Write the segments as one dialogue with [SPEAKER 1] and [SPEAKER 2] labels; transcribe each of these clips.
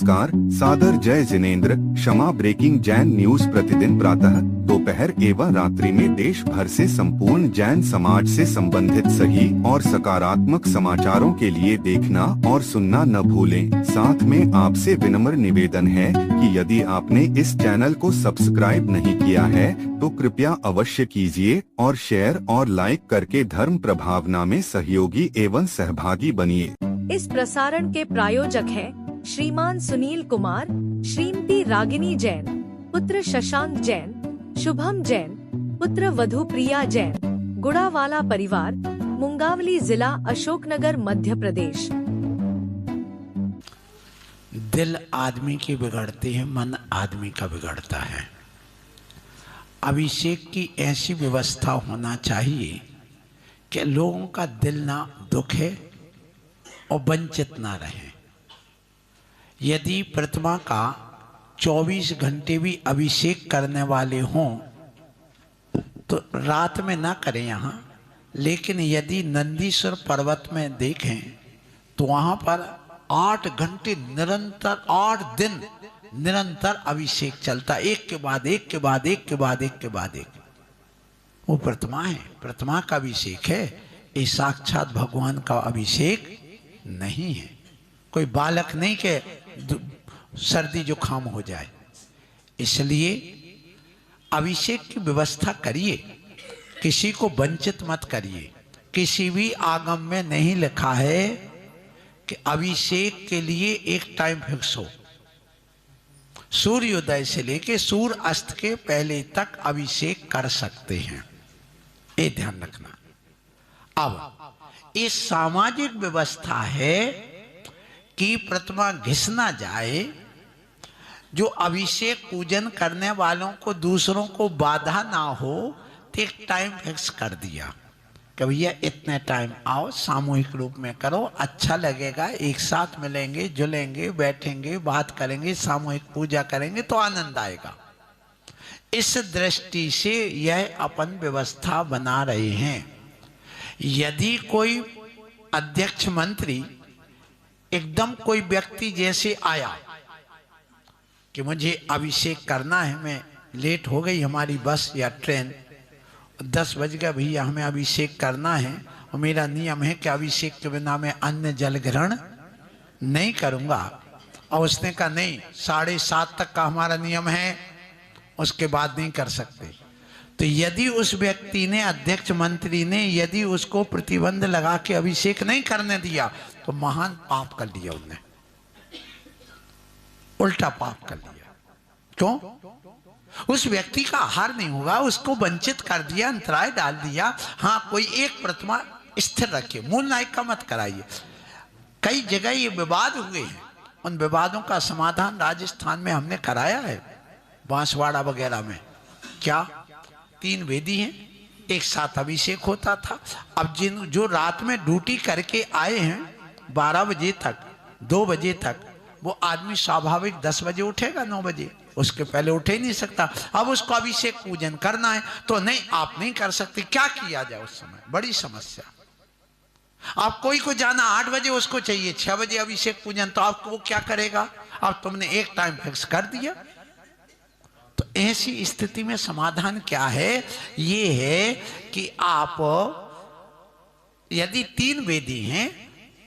[SPEAKER 1] नमस्कार, सादर जय जिनेंद्र। क्षमा ब्रेकिंग जैन न्यूज प्रतिदिन प्रातः, दोपहर एवं रात्रि में देश भर से संपूर्ण जैन समाज से संबंधित सही और सकारात्मक समाचारों के लिए देखना और सुनना न भूलें। साथ में आपसे विनम्र निवेदन है कि यदि आपने इस चैनल को सब्सक्राइब नहीं किया है तो कृपया अवश्य कीजिए और शेयर और लाइक करके धर्म प्रभावना में सहयोगी एवं सहभागी बनिए।
[SPEAKER 2] इस प्रसारण के प्रायोजक हैं श्रीमान सुनील कुमार, श्रीमती रागिनी जैन, पुत्र शशांक जैन, शुभम जैन, पुत्र वधु प्रिया जैन, गुड़ावाला परिवार, मुंगावली जिला, अशोकनगर, मध्य प्रदेश।
[SPEAKER 3] दिल आदमी की बिगड़ती है, मन आदमी का बिगड़ता है। अभिषेक की ऐसी व्यवस्था होना चाहिए कि लोगों का दिल ना दुखे और वंचित ना रहे। यदि प्रतिमा का 24 घंटे भी अभिषेक करने वाले हों तो रात में ना करें यहाँ, लेकिन यदि नंदीश्वर पर्वत में देखें तो वहाँ पर 8 घंटे निरंतर, 8 दिन निरंतर अभिषेक चलता, एक के बाद एक के बाद एक के बाद एक के बाद एक। वो प्रतिमा है, प्रतिमा का अभिषेक है, ये साक्षात भगवान का अभिषेक नहीं है। कोई बालक नहीं के सर्दी जुकाम हो जाए। इसलिए अभिषेक की व्यवस्था करिए, किसी को वंचित मत करिए। किसी भी आगम में नहीं लिखा है कि अभिषेक के लिए एक टाइम फिक्स हो। सूर्योदय से लेके सूर्य अस्त के पहले तक अभिषेक कर सकते हैं, ये ध्यान रखना। अब ये सामाजिक व्यवस्था है कि प्रतिमा घिस ना जाए। जो अभिषेक पूजन करने वालों को दूसरों को बाधा ना हो, तो एक टाइम फिक्स कर दिया कि भैया इतने टाइम आओ, सामूहिक रूप में करो, अच्छा लगेगा, एक साथ मिलेंगे, जुलेंगे, बैठेंगे, बात करेंगे, सामूहिक पूजा करेंगे तो आनंद आएगा। इस दृष्टि से यह अपन व्यवस्था बना रहे हैं। यदि कोई अध्यक्ष मंत्री एकदम कोई व्यक्ति जैसे आया कि मुझे अभिषेक करना है, मैं लेट हो गई हमारी बस या ट्रेन, 10 बज गया, भैया हमें अभिषेक करना है और मेरा नियम है कि अभिषेक के बिना मैं अन्न जल ग्रहण नहीं करूंगा। और उसने कहा नहीं, 7:30 तक का हमारा नियम है, उसके बाद नहीं कर सकते। तो यदि उस व्यक्ति ने, अध्यक्ष मंत्री ने, यदि उसको प्रतिबंध लगा के अभिषेक नहीं करने दिया तो महान पाप कर लिया उन्होंने, उल्टा पाप कर लिया। क्यों? उस व्यक्ति का आहार नहीं होगा, उसको वंचित कर दिया, अंतराय डाल दिया। हाँ, कोई एक प्रतिमा स्थिर रखिए, मूल नायक का मत कराइए। कई जगह ये विवाद हुए हैं, उन विवादों का समाधान राजस्थान में हमने कराया है, बांसवाड़ा वगैरह में। क्या 3 वेदी हैं, एक साथ अभिषेक होता था। अब जो रात में ड्यूटी करके आए हैं 12 बजे तक, 2 बजे तक, वो आदमी स्वाभाविक 10 बजे उठेगा, 9 बजे, उसके पहले उठ ही नहीं सकता। अब उसको अभिषेक पूजन करना है तो नहीं, आप नहीं कर सकते। क्या किया जाए उस समय? बड़ी समस्या। आप कोई को जाना 8 बजे, उसको चाहिए 6 बजे अभिषेक पूजन, तो आपको वो क्या करेगा? अब तुमने एक टाइम फिक्स कर दिया। तो ऐसी स्थिति में समाधान क्या है? ये है कि आप यदि 3 वेदी हैं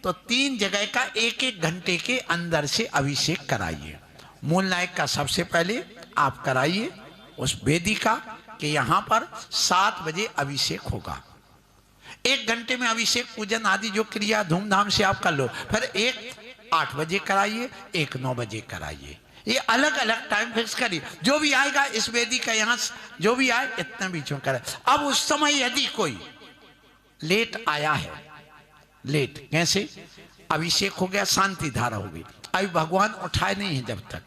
[SPEAKER 3] तो 3 जगह का 1-1 घंटे के अंदर से अभिषेक कराइए। मूल नायक का सबसे पहले आप कराइए उस वेदी का कि यहां पर 7 बजे अभिषेक होगा। 1 घंटे में अभिषेक पूजन आदि जो क्रिया धूमधाम से आप कर लो। फिर एक 8 बजे कराइए, एक 9 बजे कराइए। ये अलग अलग टाइम फिक्स करिए। जो भी आएगा इस वेदी का, यहां जो भी आए इतने बीच में करे। अब उस समय यदि कोई लेट आया है, लेट कैसे? अभिषेक हो गया, शांति धारा हो गई, अभी भगवान उठाए नहीं है, जब तक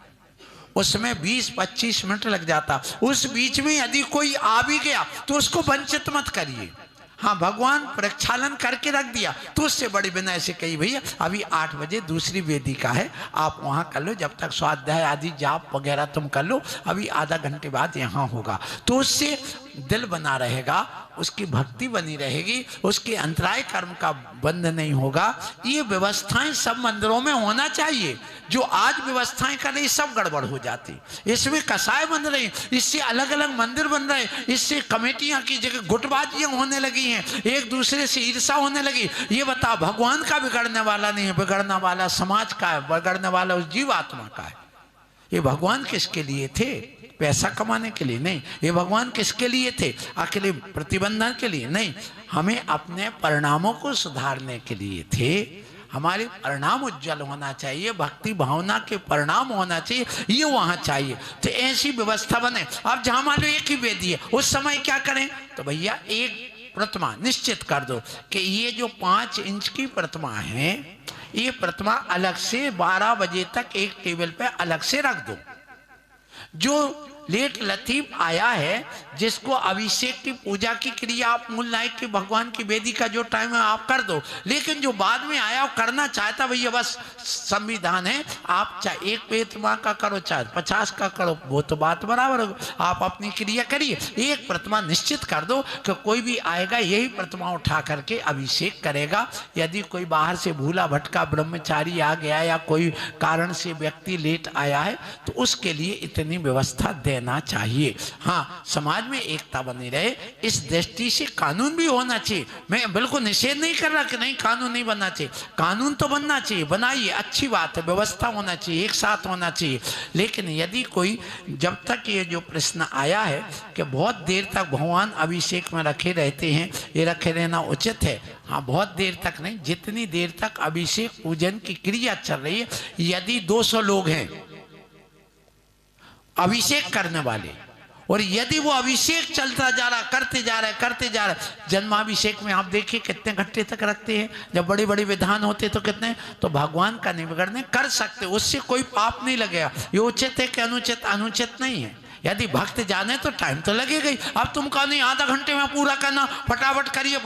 [SPEAKER 3] उसमें 20-25 मिनट लग जाता। उस बीच में यदि कोई आ भी गया तो उसको वंचित मत करिए। हाँ, भगवान प्रक्षालन करके रख दिया तो उससे बड़ी विनय से कही भैया अभी 8 बजे दूसरी वेदी का है, आप वहां कर लो, जब तक स्वाध्याय आदि जाप वगैरह तुम कर लो, अभी आधा घंटे बाद यहाँ होगा। तो उससे दिल बना रहेगा, उसकी भक्ति बनी रहेगी, उसके अंतराय कर्म का बंध नहीं होगा। ये व्यवस्थाएं सब मंदिरों में होना चाहिए। जो आज व्यवस्थाएं कर रही सब गड़बड़ हो जाती। इसमें कसाय बन रहे, इससे अलग अलग मंदिर बन रहे, इससे कमेटियां की जगह गुटबाजियां होने लगी हैं, एक दूसरे से ईर्षा होने लगी। ये बता, भगवान का बिगड़ने वाला नहीं है, बिगड़ने वाला समाज का है, बिगड़ने वाला उस जीवात्मा का है। ये भगवान किसके लिए थे? पैसा कमाने के लिए नहीं। ये भगवान किसके लिए थे? अकेले प्रतिबंधन के लिए नहीं, हमें अपने परिणामों को सुधारने के लिए थे। हमारे परिणाम उज्जवल होना चाहिए, भक्ति भावना के परिणाम होना चाहिए, ये वहां चाहिए। तो ऐसी व्यवस्था बने। अब जहां मान लो एक ही वेदी है, उस समय क्या करें? तो भैया एक प्रतिमा निश्चित कर दो कि ये जो 5 इंच की प्रतिमा है, ये प्रतिमा अलग से 12 बजे तक एक टेबल पे अलग से रख दो। जो लेट लतीफ आया है, जिसको अभिषेक की पूजा की क्रिया आप मूल नायक की भगवान की वेदी का जो टाइम है आप कर दो। लेकिन जो बाद में आया और करना चाहता, भैया बस संविधान है, आप चाहे एक प्रतिमा का करो चाहे 50 का करो, वो तो बात बराबर हो। आप अपनी क्रिया करिए, एक प्रतिमा निश्चित कर दो कि कोई भी आएगा यही प्रतिमा उठा करके अभिषेक करेगा। यदि कोई बाहर से भूला भटका ब्रह्मचारी आ गया या कोई कारण से व्यक्ति लेट आया है, तो उसके लिए इतनी व्यवस्था देना चाहिए। हाँ, समाज में एकता बनी रहे, इस दृष्टि से कानून भी होना चाहिए। मैं बिल्कुल निषेध नहीं कर रहा कि नहीं कानून नहीं बनना चाहिए, कानून तो बनना चाहिए, बनाइए, अच्छी बात है, व्यवस्था होना चाहिए, एक साथ होना चाहिए। लेकिन यदि कोई, जब तक ये जो प्रश्न आया है कि बहुत देर तक भगवान अभिषेक में रखे रहते हैं, ये रखे रहना उचित है। हाँ, बहुत देर तक नहीं, जितनी देर तक अभिषेक पूजन की क्रिया चल रही है। यदि 200 लोग हैं अभिषेक करने वाले, और यदि वो अभिषेक चलता जा रहा, करते जा रहा, जन्माभिषेक में आप देखिए कितने घंटे तक रखते हैं। जब बड़े बड़े विधान होते तो कितने, तो भगवान का नहीं बिगड़ने कर सकते, उससे कोई पाप नहीं लगेगा। ये उचित है कि अनुचित? अनुचित नहीं है। यदि भक्त जाने तो टाइम तो लगेगा ही। अब तुम कहो नहीं आधा घंटे में पूरा करना, फटाफट करिए,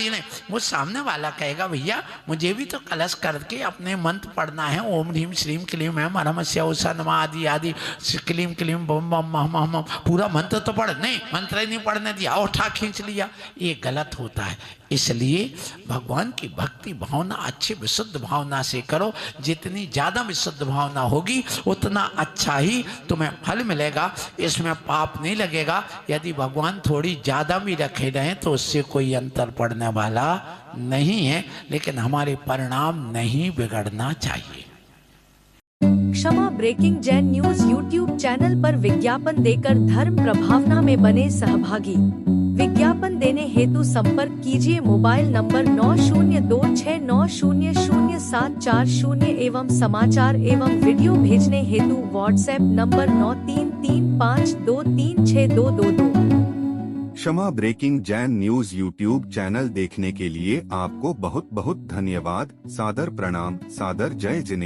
[SPEAKER 3] नहीं। वो सामने वाला कहेगा भैया मुझे भी तो कलश करके अपने मंत्र पढ़ना है, ओम ह्रीम श्रीम क्लीम है मरमस्या उषा नमा आदि आदि क्लीम क्लीम बम बम मम मम, पूरा मंत्र तो पढ़, नहीं मंत्र ही नहीं पढ़ने दिया, उठा खींच लिया, ये गलत होता है। इसलिए भगवान की भक्ति भावना अच्छी विशुद्ध भावना से करो। जितनी ज़्यादा विशुद्ध भावना होगी उतना अच्छा ही तुम्हें फल मिलेगा, इसमें पाप नहीं लगेगा। यदि भगवान थोड़ी ज़्यादा भी रखे रहें तो उससे कोई अंतर पड़ने वाला नहीं है, लेकिन हमारे परिणाम नहीं बिगड़ना चाहिए।
[SPEAKER 2] Kshama breaking Jain news YouTube channel पर विज्ञापन देकर धर्म प्रभावना में बने सहभागी। विज्ञापन देने हेतु संपर्क कीजिए मोबाइल नंबर 9026900740 एवं समाचार एवं वीडियो भेजने हेतु WhatsApp number 9335236222।
[SPEAKER 1] Kshama breaking Jain news YouTube channel देखने के लिए आपको बहुत बहुत धन्यवाद। सादर प्रणाम, सादर जय जिनेंद्र।